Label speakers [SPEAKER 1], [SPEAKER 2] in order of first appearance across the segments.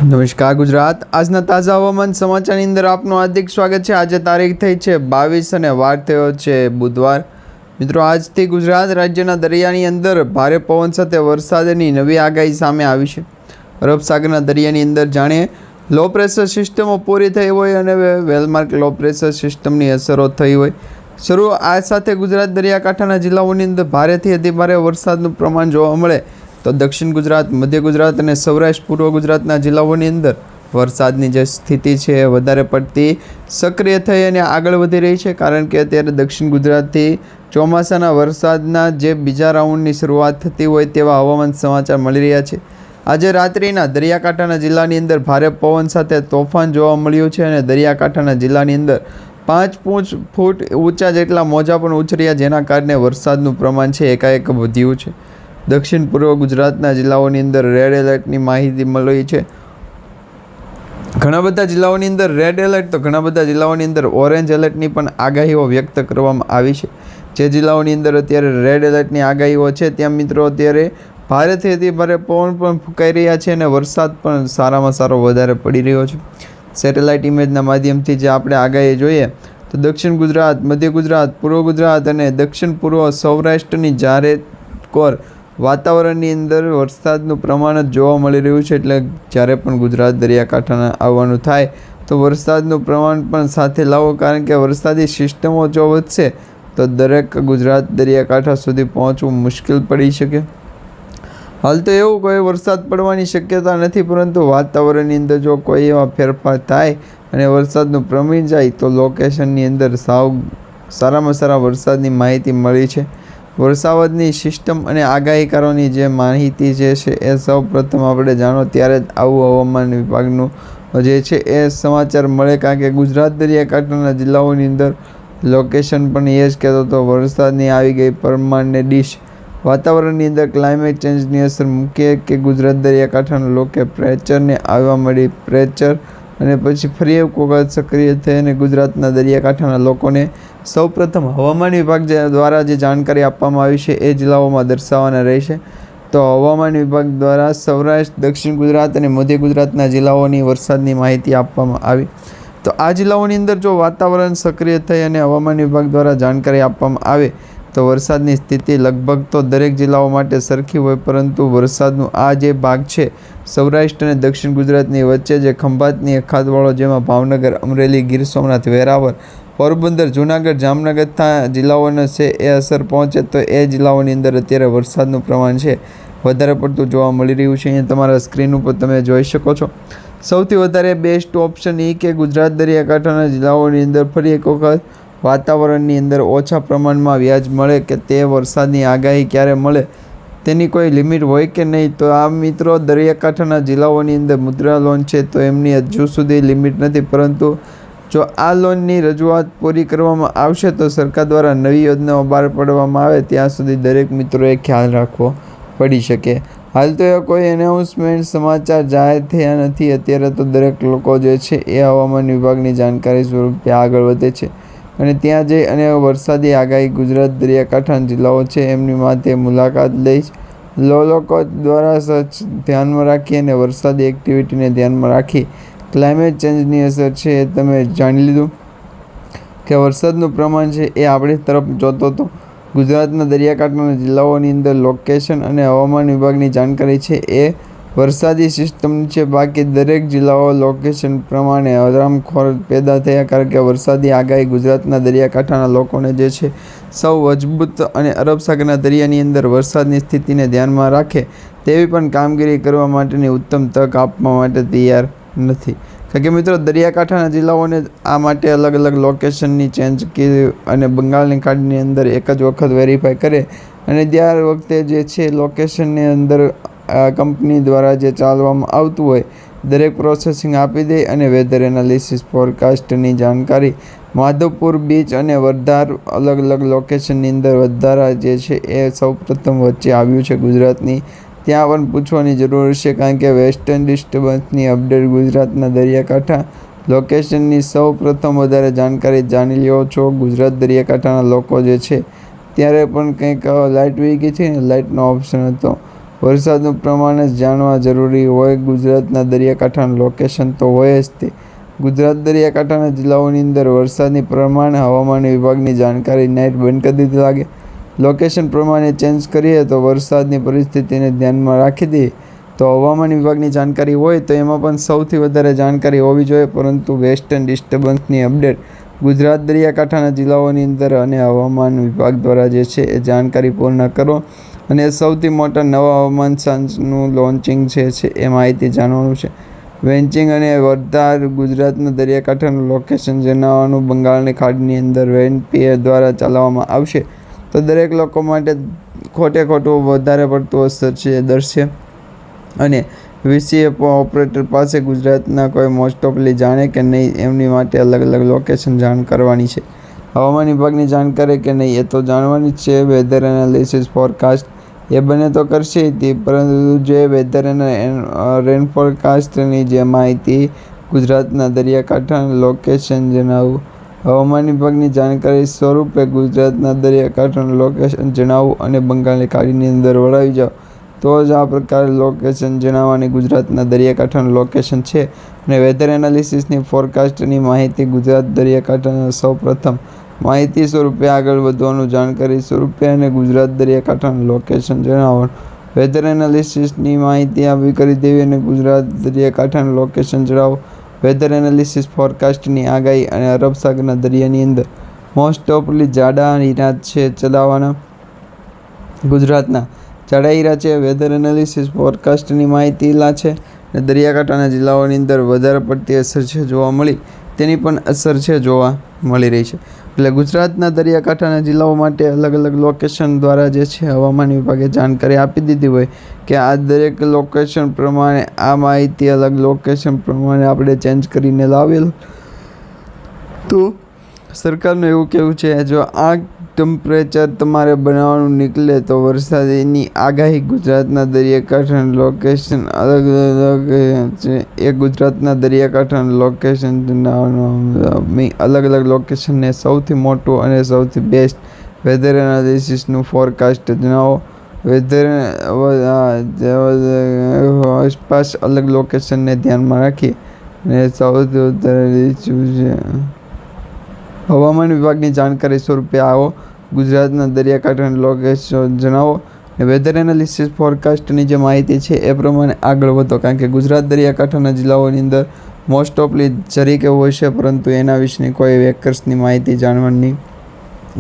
[SPEAKER 1] નમસ્કાર ગુજરાત, આજના તાજા હવામાન સમાચારની અંદર આપનું હાર્દિક સ્વાગત છે। આજે તારીખ થઈ છે 22 અને વાર થયો છે બુધવાર। મિત્રો, આજથી ગુજરાત રાજ્યના દરિયાની અંદર ભારે પવન સાથે વરસાદની નવી આગાહી સામે આવી છે। અરબ સાગરના દરિયાની અંદર જાણે લો પ્રેશર સિસ્ટમો પૂરી થઈ હોય અને વેલમાર્ક લો પ્રેશર સિસ્ટમની અસરો થઈ હોય। શરૂ આ સાથે ગુજરાત દરિયાકાંઠાના જિલ્લાઓની અંદર ભારેથી અતિભારે વરસાદનું પ્રમાણ જોવા મળે તો દક્ષિણ ગુજરાત, મધ્ય ગુજરાત અને સૌરાષ્ટ્ર પૂર્વ ગુજરાતના જિલ્લાઓની અંદર વરસાદની જે સ્થિતિ છે એ વધારે પડતી સક્રિય થઈ અને આગળ વધી રહી છે, કારણ કે અત્યારે દક્ષિણ ગુજરાતથી ચોમાસાના વરસાદના જે બીજા રાઉન્ડની શરૂઆત થતી હોય તેવા હવામાન સમાચાર મળી રહ્યા છે। આજે રાત્રિના દરિયાકાંઠાના જિલ્લાની અંદર ભારે પવન સાથે તોફાન જોવા મળ્યું છે અને દરિયાકાંઠાના જિલ્લાની અંદર 5 ફૂટ ઊંચા જેટલા મોજા પણ ઉછર્યા, જેના કારણે વરસાદનું પ્રમાણ છે એકાએક વધ્યું છે। દક્ષિણ પૂર્વ ગુજરાતના જિલ્લાઓની અંદર રેડ એલર્ટની માહિતી મળી છે। ઘણા બધા જિલ્લાઓની અંદર રેડ એલર્ટ તો ઘણા બધા જિલ્લાઓની અંદર ઓરેન્જ એલર્ટની પણ આગાહીઓ વ્યક્ત કરવામાં આવી છે। જે જિલ્લાઓની અંદર અત્યારે રેડ એલર્ટની આગાહીઓ છે ત્યાં મિત્રો અત્યારે ભારેથી અતિભારે પવન પણ ફૂંકાઈ રહ્યા છે અને વરસાદ પણ સારામાં સારો વધારે પડી રહ્યો છે। સેટેલાઇટ ઇમેજના માધ્યમથી જે આપણે આગાહી જોઈએ તો દક્ષિણ ગુજરાત, મધ્ય ગુજરાત, પૂર્વ ગુજરાત અને દક્ષિણ પૂર્વ સૌરાષ્ટ્રની જારે કોર વાતાવરણની અંદર વરસાદનું પ્રમાણ જ જોવા મળી રહ્યું છે। એટલે જ્યારે પણ ગુજરાત દરિયાકાંઠાના આવવાનું થાય તો વરસાદનું પ્રમાણ પણ સાથે લાવો, કારણ કે વરસાદી સિસ્ટમો જો વધશે તો દરેક ગુજરાત દરિયાકાંઠા સુધી પહોંચવું મુશ્કેલ પડી શકે। હાલ તો એવું કોઈ વરસાદ પડવાની શક્યતા નથી, પરંતુ વાતાવરણની અંદર જો કોઈ એવા ફેરફાર થાય અને વરસાદનું પ્રમાણ જાય તો લોકેશનની અંદર સારામાં સારા વરસાદની માહિતી મળી છે। વરસાદની સિસ્ટમ અને આગાહીકારોની જે માહિતી જે છે એ સૌ પ્રથમ આપણે જાણો ત્યારે જ આવું હવામાન વિભાગનું જે છે એ સમાચાર મળે, કારણ કે ગુજરાત દરિયાકાંઠાના જિલ્લાઓની અંદર લોકેશન પણ એ જ કહેતો હતો વરસાદની આવી ગઈ પરમાણને ડીશ। વાતાવરણની અંદર ક્લાઇમેટ ચેન્જની અસર મૂકીએ કે ગુજરાત દરિયાકાંઠાના લોકો પ્રેશરને આવવા મળી પ્રેશર અને પછી ફરી એક વખત સક્રિય થઈ અને ગુજરાતના દરિયાકાંઠાના લોકોને સૌપ્રથમ હવામાન વિભાગ દ્વારા જે જાણકારી આપવામાં આવી છે એ જિલ્લાઓમાં દર્શાવવાના રહેશે। તો હવામાન વિભાગ દ્વારા સૌરાષ્ટ્ર, દક્ષિણ ગુજરાત અને મધ્ય ગુજરાતના જિલ્લાઓની વરસાદની માહિતી આપવામાં આવી। તો આ જિલ્લાઓની અંદર જો વાતાવરણ સક્રિય થઈ અને હવામાન વિભાગ દ્વારા જાણકારી આપવામાં આવે તો વરસાદની સ્થિતિ લગભગ તો દરેક જિલ્લાઓ માટે સરખી હોય, પરંતુ વરસાદનું આ જે ભાગ છે સૌરાષ્ટ્ર અને દક્ષિણ ગુજરાતની વચ્ચે જે ખંભાતની અખાતવાળો, જેમાં ભાવનગર, અમરેલી, ગીર સોમનાથ, વેરાવળ, પોરબંદર, જૂનાગઢ, જામનગર જિલ્લાઓને છે એ અસર પહોંચે તો એ જિલ્લાઓની અંદર અત્યારે વરસાદનું પ્રમાણ છે વધારે પડતું જોવા મળી રહ્યું છે। અહીંયા તમારા સ્ક્રીન ઉપર તમે જોઈ શકો છો। સૌથી વધારે બેસ્ટ ઓપ્શન એ કે ગુજરાત દરિયાકાંઠાના જિલ્લાઓની અંદર ફરી એક વખત વાતાવરણની અંદર ઓછા પ્રમાણમાં વ્યાજ મળે કે તે વરસાદની આગાહી ક્યારે મળે તેની કોઈ લિમિટ હોય કે નહીં। તો આ મિત્રો દરિયાકાંઠાના જિલ્લાઓની અંદર મુદ્રા લોન છે તો એમની હજુ સુધી લિમિટ નથી, પરંતુ જો આ લોનની રજૂઆત પૂરી કરવામાં આવશે તો સરકાર દ્વારા નવી યોજનાઓ બહાર પાડવામાં આવે ત્યાં સુધી દરેક મિત્રોએ ખ્યાલ રાખવો પડી શકે। હાલ તો કોઈ એનાઉન્સમેન્ટ સમાચાર જાહેર થયા નથી। અત્યારે તો દરેક લોકો જે છે એ હવામાન વિભાગની જાણકારી સ્વરૂપે આગળ વધે છે અને ત્યાં જઈ અને વરસાદી આગાહી ગુજરાત દરિયાકાંઠાના જિલ્લાઓ છે એમની માથે મુલાકાત લઈ લોકો દ્વારા ધ્યાનમાં રાખી અને વરસાદી એક્ટિવિટીને ધ્યાનમાં રાખી ક્લાઇમેટ ચેન્જની અસર છે એ તમે જાણી લીધું કે વરસાદનું પ્રમાણ છે એ આપણી તરફ જોતો હતો। ગુજરાતના દરિયાકાંઠાના જિલ્લાઓની અંદર લોકેશન અને હવામાન વિભાગની જાણકારી છે એ વરસાદી સિસ્ટમની છે, બાકી દરેક જિલ્લાઓ લોકેશન પ્રમાણે હરામખોર પેદા થયા, કારણ કે વરસાદી આગાહી ગુજરાતના દરિયાકાંઠાના લોકોને જે છે સૌ મજબૂત અને અરબ સાગરના દરિયાની અંદર વરસાદની સ્થિતિને ધ્યાનમાં રાખે તેવી પણ કામગીરી કરવા માટેની ઉત્તમ તક આપવા માટે તૈયાર નથી। કારણ કે મિત્રો દરિયાકાંઠાના જિલ્લાઓને આ માટે અલગ અલગ લોકેશનની ચેન્જ અને બંગાળની ખાડીની અંદર એક જ વખત વેરીફાઈ કરે અને ત્યાર વખતે જે છે લોકેશનની અંદર કંપની દ્વારા જે ચાલવામાં આવતું હોય દરેક પ્રોસેસિંગ આપી દે અને વેધર એનાલિસિસ ફોરકાસ્ટની જાણકારી માધવપુર બીચ અને વર્ધાર અલગ અલગ લોકેશનની અંદર વધારા જે છે એ સૌપ્રથમ વચ્ચે આવ્યું છે ગુજરાતની, ત્યાં પણ પૂછવાની જરૂર છે, કારણ કે વેસ્ટર્ન ડિસ્ટર્બન્સની અપડેટ ગુજરાતના દરિયાકાંઠા લોકેશનની સૌ પ્રથમ વધારે જાણકારી જાણી લ્યો છો। ગુજરાત દરિયાકાંઠાના લોકો જે છે ત્યારે પણ કંઈક લાઇટ વહી ગઈ છે ને લાઇટનો ઓપ્શન હતો વરસાદનું પ્રમાણ જ જાણવા જરૂરી હોય. ગુજરાતના દરિયાકાંઠાનું લોકેશન તો હોય જ તે. ગુજરાત દરિયાકાંઠાના જિલ્લાઓની અંદર વરસાદની પ્રમાણે હવામાન વિભાગની જાણકારી નાઇટ બંધ કરી દીધી લાગે. લોકેશન પ્રમાણે ચેન્જ કરીએ તો વરસાદની પરિસ્થિતિને ધ્યાનમાં રાખી દઈએ તો હવામાન વિભાગની જાણકારી હોય તો એમાં પણ સૌથી વધારે જાણકારી હોવી જોઈએ. પરંતુ વેસ્ટર્ન ડિસ્ટર્બન્સની અપડેટ ગુજરાત દરિયાકાંઠાના જિલ્લાઓની અંદર અને હવામાન વિભાગ દ્વારા જે છે એ જાણકારી પૂર્ણ કરો. અને સૌથી મોટા નવા હવામાન સાંચનું લોન્ચિંગ છે એ માહિતી જાણવાનું છે. વેન્ચિંગ અને વરદાર ગુજરાતના દરિયાકાંઠાનું લોકેશન જણાવવાનું બંગાળની ખાડીની અંદર વેનપીએ દ્વારા ચલાવવામાં આવશે તો દરેક લોકો માટે ખોટું વધારે પડતું અસર છે દર્શે. અને વીસીએફ ઓપરેટર પાસે ગુજરાતના કોઈ મોસ્ટ ઓફલી જાણે કે નહીં એમની માટે અલગ અલગ લોકેશન જાણ કરવાની છે. હવામાન વિભાગની જાણકારી કે નહીં એ તો જાણવાની જ છે. વેધર એનાલિસિસ ફોરકાસ્ટ એ બને તો કરશે જ, પરંતુ જે વેધર અને રેન ફોરકાસ્ટની જે માહિતી ગુજરાતના દરિયાકાંઠાના લોકેશન જણાવવું. હવામાન વિભાગની જાણકારી સ્વરૂપે ગુજરાતના દરિયાકાંઠાનું લોકેશન જણાવવું અને બંગાળની ખાડીની અંદર વળાવી જાઓ તો જ આ પ્રકારે લોકેશન જણાવવાની ગુજરાતના દરિયાકાંઠાનું લોકેશન છે. અને વેધર એનાલિસિસની ફોરકાસ્ટની માહિતી ગુજરાત દરિયાકાંઠાના સૌપ્રથમ માહિતી સ્વરૂપે આગળ વધવાનું જાણકારી સ્વરૂપે અને ગુજરાત દરિયાકાંઠાનું લોકેશન જણાવવાનું. વેધર એનાલિસિસની માહિતી આવી કરી દેવી અને ગુજરાત દરિયાકાંઠાનું લોકેશન જણાવો. વેધર એનાલિસિસ ફોરકાસ્ટની આગાહી અને અરબ સાગરના દરિયાની અંદર મોસ્ટ ઓફલી જાડા હીરા છે ચલાવવાના. ગુજરાતના જાડા હીરા છે. વેધર એનાલિસિસ ફોરકાસ્ટની માહિતી છે અને દરિયાકાંઠાના જિલ્લાઓની અંદર વધારે પડતી અસર છે જોવા મળી તેની પણ અસર છે જોવા મળી રહી છે. એટલે ગુજરાતના દરિયાકાંઠાના જિલ્લાઓ માટે અલગ અલગ લોકેશન દ્વારા જે છે હવામાન વિભાગે જાણકારી આપી દીધી હોય કે આ દરેક લોકેશન પ્રમાણે આ માહિતી અલગ લોકેશન પ્રમાણે આપણે ચેન્જ કરીને લાવેલ. તો સરકારનું એવું કહેવું છે જો આ ટેમ્પરેચર તમારે બનાવવાનું નીકળે તો વરસાદની આગાહી ગુજરાતના દરિયાકાંઠાનું લોકેશન અલગ અલગ છે. એ ગુજરાતના દરિયાકાંઠાનું લોકેશન અલગ અલગ લોકેશનને સૌથી મોટું અને સૌથી બેસ્ટ વેધર એનાલિસિસનું ફોરકાસ્ટ જણાવો. વેધર આસપાસ અલગ લોકેશનને ધ્યાનમાં રાખી અને સૌથી વધારે હવામાન વિભાગની જાણકારી સ્વરૂપે આવો. ગુજરાતના દરિયાકાંઠાનું લોકેશન જણાવો. વેધર એનાલિસિસ ફોરકાસ્ટની જે માહિતી છે એ પ્રમાણે આગળ વધો. કારણ કે ગુજરાત દરિયાકાંઠાના જિલ્લાઓની અંદર મોસ્ટ ઓફલી જરીકે હોય છે પરંતુ એના વિશેની કોઈ વેકર્સની માહિતી જાણવાની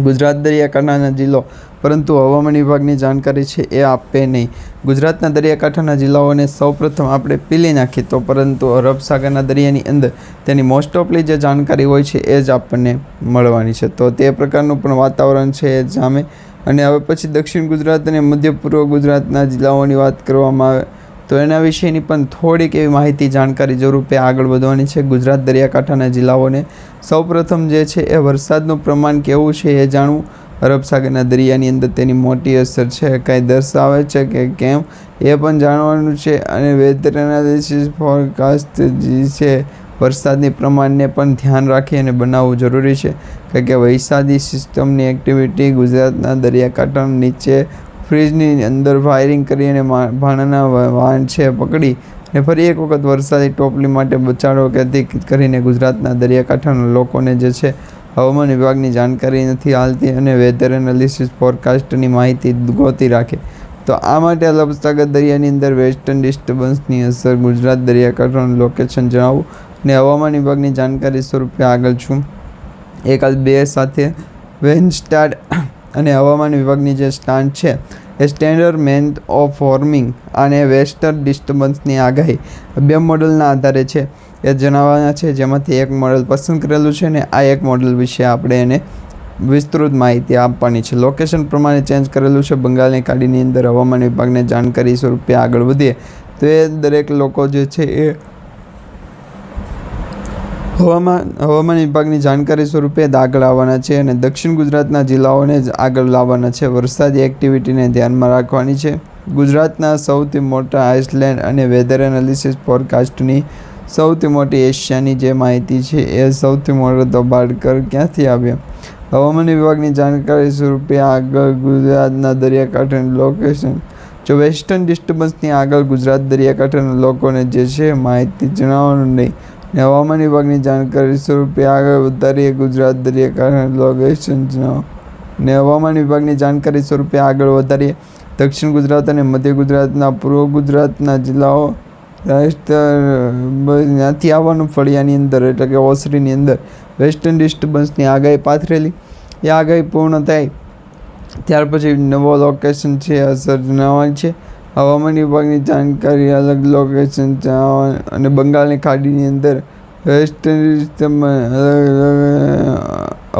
[SPEAKER 1] ગુજરાત દરિયાકાંઠાના જિલ્લો પરંતુ હવામાન વિભાગની જાણકારી છે એ આપે નહીં. ગુજરાતના દરિયાકાંઠાના જિલ્લાઓને સૌપ્રથમ આપણે પીલી નાખીએ તો પરંતુ અરબ સાગરના દરિયાની અંદર તેની મોસ્ટ ઓફલી જે જાણકારી હોય છે એ જ આપણને મળવાની છે. તો તે પ્રકારનું પણ વાતાવરણ છે એ જામે. અને હવે પછી દક્ષિણ ગુજરાત અને મધ્ય પૂર્વ ગુજરાતના જિલ્લાઓની વાત કરવામાં આવે તો એના વિશેની પણ થોડીક એવી માહિતી જાણકારી સ્વરૂપે આગળ વધવાની છે. ગુજરાત દરિયાકાંઠાના જિલ્લાઓને સૌપ્રથમ જે છે એ વરસાદનું પ્રમાણ કેવું છે એ જાણવું. અરબ સાગરના દરિયાની અંદર તેની મોટી અસર છે કાંઈ દર્શાવે છે કે કેમ એ પણ જાણવાનું છે. અને વેધર એનાલિસિસ ફોરકાસ્ટ જે છે વરસાદની પ્રમાણને પણ ધ્યાન રાખી અને બનાવવું જરૂરી છે. કારણ કે વરસાદી સિસ્ટમની એક્ટિવિટી ગુજરાતના દરિયાકાંઠાના નીચે ફ્રીજની અંદર ફાયરિંગ કરી અને ભાણાના વાહન છે પકડી અને ફરી એક વખત વરસાદી ટોપલી માટે બચાડો કરીને ગુજરાતના દરિયાકાંઠાના લોકોને જે છે હવામાન વિભાગની જાણકારી નથી હાલતી અને વેધર એનાલિસિસ ફોરકાસ્ટની માહિતી ગોતી રાખે. તો આ માટે અરબ સાગર દરિયાની અંદર વેસ્ટર્ન ડિસ્ટર્બન્સની અસર ગુજરાત દરિયાકાંઠાનું લોકેશન જણાવવું અને હવામાન વિભાગની જાણકારી સ્વરૂપે આગળ છું. એકાદ બે સાથે વેનસ્ટાડ અને હવામાન વિભાગની જે સ્ટાન્ડ છે એ સ્ટેન્ડર્ડ મેન્થ ઓફ વોર્મિંગ અને વેસ્ટર્ન ડિસ્ટર્બન્સની આગાહી બે મોડલના આધારે છે એ જણાવવાના છે. જેમાંથી એક મોડલ પસંદ કરેલું છે ને આ એક મોડલ વિશે આપણે એને વિસ્તૃત માહિતી આપવાની છે. લોકેશન પ્રમાણે ચેન્જ કરેલું છે. બંગાળની ખાડીની અંદર હવામાન વિભાગને જાણકારી સ્વરૂપે આગળ વધીએ તો એ દરેક લોકો જે છે એ હવામાન વિભાગની જાણકારી સ્વરૂપે જ આગળ આવવાના છે અને દક્ષિણ ગુજરાતના જિલ્લાઓને જ આગળ લાવવાના છે. વરસાદી એક્ટિવિટીને ધ્યાનમાં રાખવાની છે. ગુજરાતના સૌથી મોટા આઇસલેન્ડ અને વેધર એનાલિસિસ ફોરકાસ્ટની સૌથી મોટી એશિયાની જે માહિતી છે એ સૌથી મોટો દબાડકર ક્યાંથી આવ્યો. હવામાન વિભાગની જાણકારી સ્વરૂપે આગળ ગુજરાતના દરિયાકાંઠાનું લોકેશન જો વેસ્ટર્ન ડિસ્ટર્બન્સની આગળ ગુજરાત દરિયાકાંઠાના લોકોને જે છે માહિતી જણાવવાનું નહીં ને હવામાન વિભાગની જાણકારી સ્વરૂપે આગળ વધારીએ ગુજરાત દરિયાકાંઠાના લોકેશન જણાવો ને હવામાન વિભાગની જાણકારી સ્વરૂપે આગળ વધારીએ દક્ષિણ ગુજરાત અને મધ્ય ગુજરાતના પૂર્વ ગુજરાતના જિલ્લાઓ ત્યાંથી આવવાનું ફળિયાની અંદર એટલે કે ઓસરીની અંદર વેસ્ટર્ન ડિસ્ટર્બન્સની આગાહી પાથરેલી. એ આગાહી પૂર્ણ થાય ત્યાર પછી નવો લોકેશન છે અસર જણાવવાની છે. હવામાન વિભાગની જાણકારી અલગ લોકેશન અને બંગાળની ખાડીની અંદર વેસ્ટર્ન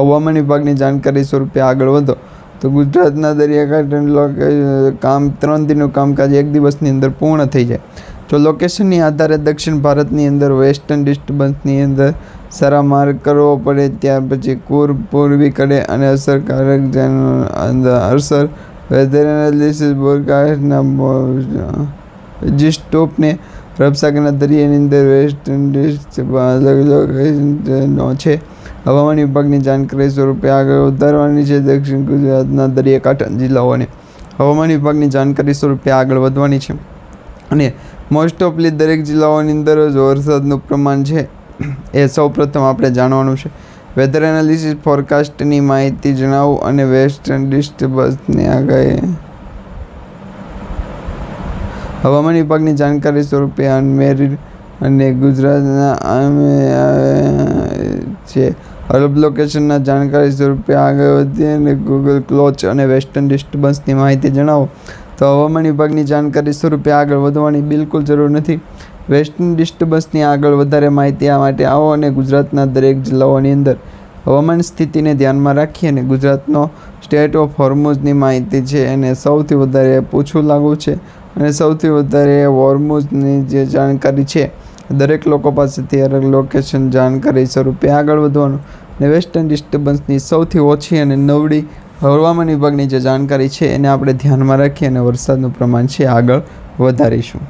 [SPEAKER 1] હવામાન વિભાગની જાણકારી સ્વરૂપે આગળ વધો તો ગુજરાતના દરિયાકાંઠાનું કામ 3 દિનનું કામકાજ 1 દિવસની અંદર પૂર્ણ થઈ જાય. જો લોકેશનની આધારે દક્ષિણ ભારતની અંદર વેસ્ટર્ન ડિસ્ટર્બન્સની અંદર સારા માર્ગ કરવો પડે ત્યાર પછી પૂર્વી કડે અને અસરકારક અસર વેધર એનાલિસિસ બોર્ડકાસ્ટના જીસ્ટોપને રબસાગરના દરિયાની અંદર વેસ્ટર્ન ડિસ્ટર્બન્સ અલગ લોકેશનો છે. હવામાન વિભાગની જાણકારી સ્વરૂપે આગળ વધારવાની છે. દક્ષિણ ગુજરાતના દરિયાકાંઠા જિલ્લાઓને હવામાન વિભાગની જાણકારી સ્વરૂપે આગળ વધવાની છે અને મોસ્ટ ઓફલી દરેક જિલ્લાઓની અંદર જ વરસાદનું પ્રમાણ છે એ સૌપ્રથમ આપણે જાણવાનું છે. વેધર એનાલિસિસ ફોરકાસ્ટની માહિતી જણાવો અને વેસ્ટર્ન ડિસ્ટર્બન્સની આગાહી હવામાન વિભાગની જાણકારી સ્વરૂપે અનમેરિડ અને ગુજરાતના છે. અરબ લોકેશનના જાણકારી સ્વરૂપે આગળ વધીએ અને ગૂગલ ક્લોચ અને વેસ્ટર્ન ડિસ્ટર્બન્સની માહિતી જણાવો તો હવામાન વિભાગની જાણકારી સ્વરૂપે આગળ વધવાની બિલકુલ જરૂર નથી. વેસ્ટર્ન ડિસ્ટર્બન્સની આગળ વધારે માહિતી આ માટે આવો અને ગુજરાતના દરેક જિલ્લાઓની અંદર હવામાન સ્થિતિને ધ્યાનમાં રાખી અને ગુજરાતનો સ્ટેટ ઓફ હોર્મુઝની માહિતી છે એને સૌથી વધારે પૂછવું લાગુ છે અને સૌથી વધારે હોર્મુઝની જે જાણકારી છે દરેક લોકો પાસેથી અલગ લોકેશન જાણકારી સ્વરૂપે આગળ વધવાનું અને વેસ્ટર્ન ડિસ્ટર્બન્સની સૌથી ઓછી અને નબળી હવામાન વિભાગની જે જાણકારી છે એને આપણે ધ્યાનમાં રાખી અને વરસાદનું પ્રમાણ છે આગળ વધારીશું.